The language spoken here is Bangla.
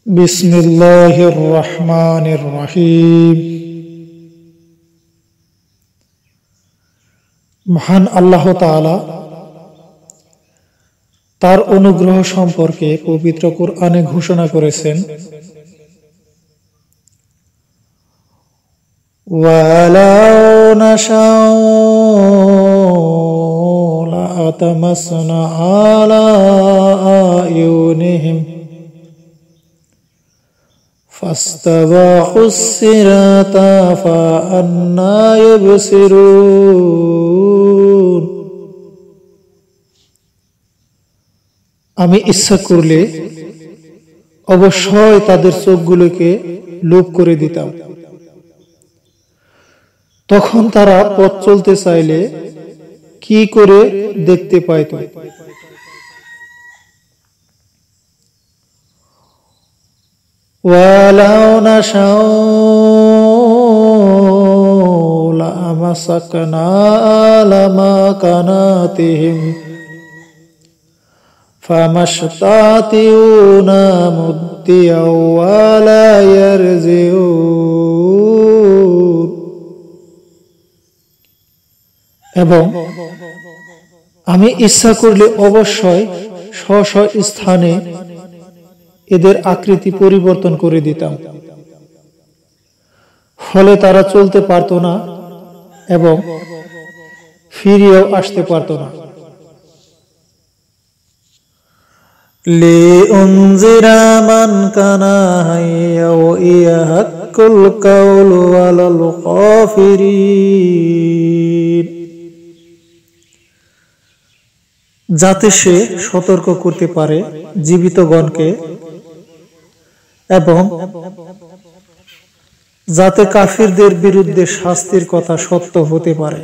বিসমিল্লাহির রহমানির রহিম। মহান আল্লাহ তাআলা তার অনুগ্রহ সম্পর্কে পবিত্র কুরআনে ঘোষণা করেছেন, ওয়ালাউ নাশাউ লাআতামাসনা আলা আয়ুনিহিম ফাস্তাবাকুস সিরাতা ফাআন্না ইউবসিরুন। আমি ইচ্ছা করলে অবশ্যই তাদের চোখগুলোকে লোপ করে দিতাম, তখন তারা পথ চলতে চাইলে কি করে দেখতে পাইত। ওয়ালাউ নাশাউ লামাসাকনা আলা মাকানাতিহিম ফামাশতাতিউনা মুদ্দিয়াও ওয়ালা ইয়ারজিউন। এবং আমি ইচ্ছা করলে অবশ্যই স্ব স্ব স্থানে এদের আকৃতি পরিবর্তন করে দিতাম, ফলে তারা চলতে পারত না এবং ফিরেও আসতে পারত না। লিউনজিরা মান কানা হাইয়া ওয়া ইয়াহাক্কুল কাউলু আলাল কাফিরিন, যাতে সে সতর্ক করতে পারে জীবিতগণকে এবং যাতে কাফিরদের বিরুদ্ধে শাস্তির কথা সত্য হতে পারে।